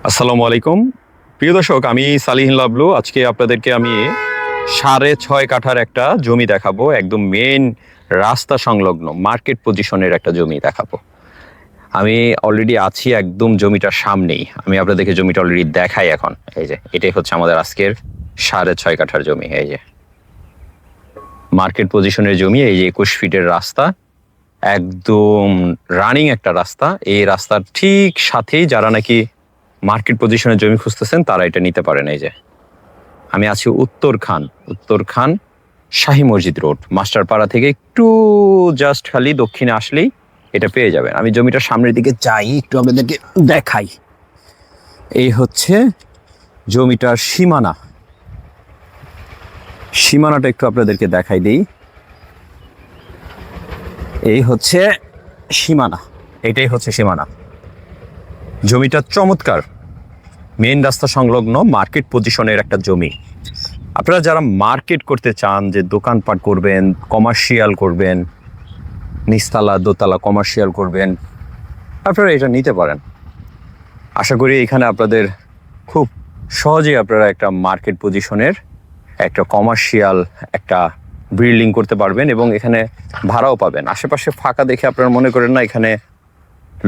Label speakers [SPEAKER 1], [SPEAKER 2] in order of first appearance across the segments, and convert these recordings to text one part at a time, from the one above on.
[SPEAKER 1] আসসালামু আলাইকুম প্রিয় দর্শক, আমি সালিহিন লাবলু। আজকে আপনাদেরকে আমি 6.5 কাঠার একটা জমি দেখাবো, একদম মেন রাস্তা সংলগ্ন মার্কেট পজিশনের একটা জমি দেখাবো। আমি অলরেডি আছি একদম জমিটার সামনেই। আমি আপনাদেরকে জমিটা অলরেডি দেখাই এখন। এই যে এটাই হচ্ছে আমাদের আজকের 6.5 কাঠার জমি। এই যে মার্কেট পজিশনের জমি, এই যে 21 ফিটের রাস্তা, একদম রানিং একটা রাস্তা। এই রাস্তার ঠিক সাথেই যারা নাকি মার্কেট পজিশনের জমি খুঁজতেছেন তারা এটা নিতে পারেন। এই যে আমি আছি উত্তরখান শাহী মসজিদ রোড, মাস্টারপাড়া থেকে একটু জাস্ট খালি দক্ষিণে আসলেই এটা পেয়ে যাবেন। আমি জমিটার সামনের দিকে যাই, একটু আপনাদেরকে দেখাই। এই হচ্ছে জমিটার সীমানাটা একটু আপনাদেরকে দেখাই দিই। এই হচ্ছে সীমানা, এটাই হচ্ছে সীমানা। জমিটা চমৎকার, মেন রাস্তা সংলগ্ন মার্কেট পজিশনের একটা জমি। আপনারা যারা মার্কেট করতে চান, যে দোকানপাট করবেন, কমার্শিয়াল করবেন, নিচতলা দোতলা কমার্শিয়াল করবেন, আপনারা এটা নিতে পারেন। আশা করি এখানে আপনাদের খুব সহজেই আপনারা একটা মার্কেট পজিশনের একটা কমার্শিয়াল একটা বিল্ডিং করতে পারবেন এবং এখানে ভাড়াও পাবেন। আশেপাশে ফাঁকা দেখে আপনারা মনে করেন না এখানে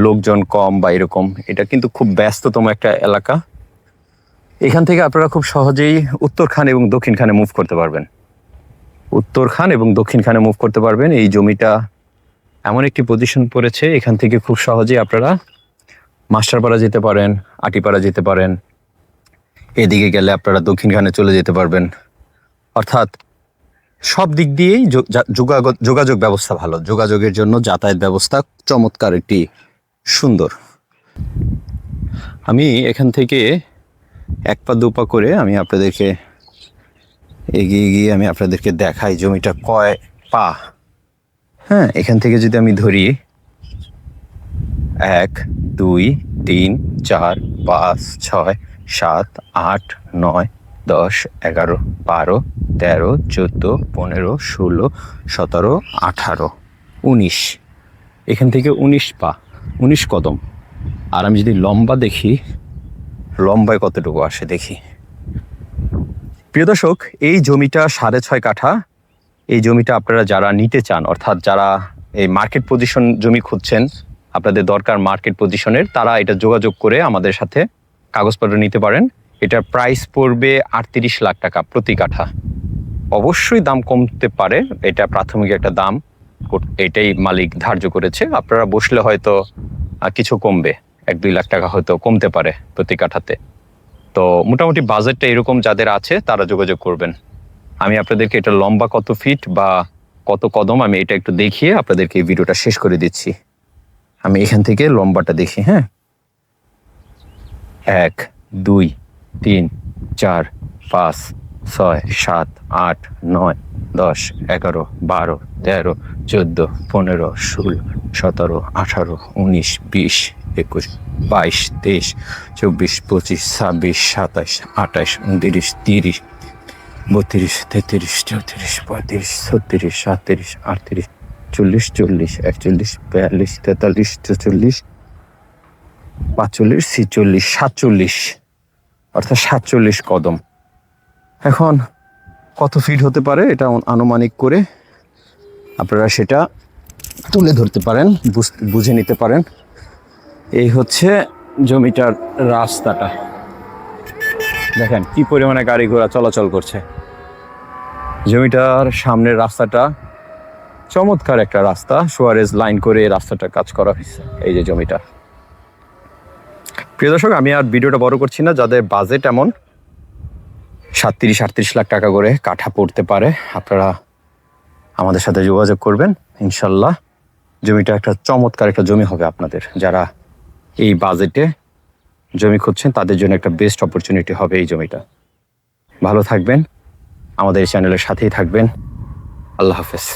[SPEAKER 1] লোকজন কম বা এরকম, এটা কিন্তু খুব ব্যস্ততম একটা এলাকা। এখান থেকে আপনারা খুব সহজেই উত্তরখান এবং দক্ষিণখানে মুভ করতে পারবেন। এই জমিটা এমন একটি পজিশন পড়েছে, এখান থেকে খুব সহজেই আপনারা মাস্টারপাড়া যেতে পারেন, আটিপাড়া যেতে পারেন, এদিকে গেলে আপনারা দক্ষিণখানে চলে যেতে পারবেন। অর্থাৎ সব দিক দিয়েই যোগাযোগ ব্যবস্থা ভালো, যোগাযোগের জন্য যাতায়াত ব্যবস্থা চমৎকার, একটি সুন্দর। আমি এখান থেকে এক পা দু পা করে আমি আপনাদেরকে এগিয়ে গিয়ে আমি আপনাদেরকে দেখাই জমিটা কয় পা। হ্যাঁ, এখান থেকে যদি আমি ধরি 1 2 3 4 5 6 7 8 9 10 11 12 13 14 15 16 17 18 19, এখান থেকে 19 পা, 19 কদম। আর আমি যদি লম্বা দেখি, লম্বায় কতটুকু আসে দেখি। প্রিয় দর্শক, এই জমিটা 6.5 কাঠা। এই জমিটা আপনারা যারা নিতে চান, অর্থাৎ যারা এই মার্কেট পজিশন জমি খুঁজছেন, আপনাদের দরকার মার্কেট পজিশনের, তারা এটা যোগাযোগ করে আমাদের সাথে কাগজপত্র নিতে পারেন। এটার প্রাইস পড়বে 38 লাখ টাকা প্রতি কাঠা। অবশ্যই দাম কমতে পারে, এটা প্রাথমিক একটা দাম, এটাই মালিক ধার্য করেছে। আপনারা বসলে হয়তো কিছু কমবে, 1-2 লাখ টাকা হয়তো কমতে পারে প্রতি কাঠাতে। তো মোটামুটি বাজেটটা এরকম যাদের আছে তারা যোগাযোগ করবেন। আমি আপনাদেরকে এটা লম্বা কত ফিট বা কত কদম আমি এটা একটু দেখিয়ে আপনাদেরকে এই ভিডিওটা শেষ করে দিচ্ছি। আমি এখান থেকে লম্বাটা দেখি। হ্যাঁ, 1 2 3 4 5 6 7 8 9 10 11 12 13 14 15 16 17 18 19 20 21 22 23 24 25 26 27 28 29 30 32 33 34 35 36 37 38 40 41 42 43 44 45 46 47, অর্থাৎ 47 কদম। এখন কত ফিট হতে পারে এটা আনুমানিক করে আপনারা সেটা তুলে ধরতে পারেন, বুঝে নিতে পারেন। এই হচ্ছে জমিটার রাস্তাটা, দেখেন কি পরিমাণে গাড়ি ঘোড়া চলাচল করছে। জমিটার সামনের রাস্তাটা চমৎকার একটা রাস্তা, সুয়ারেজ লাইন করে রাস্তাটা কাজ করা হয়েছে। এই যে জমিটা। প্রিয় দর্শক, আমি আর ভিডিওটা বড় করছি না। যাদের বাজেট এমন 37-38 লাখ টাকা করে কাঠা পড়তে পারে, আপনারা আমাদের সাথে যোগাযোগ করবেন। ইনশাল্লাহ জমিটা একটা চমৎকার একটা জমি হবে আপনাদের। যারা এই বাজেটে জমি খুঁজছেন তাদের জন্য একটা বেস্ট অপরচুনিটি হবে এই জমিটা। ভালো থাকবেন, আমাদের এই চ্যানেলের সাথেই থাকবেন। আল্লাহ হাফেজ।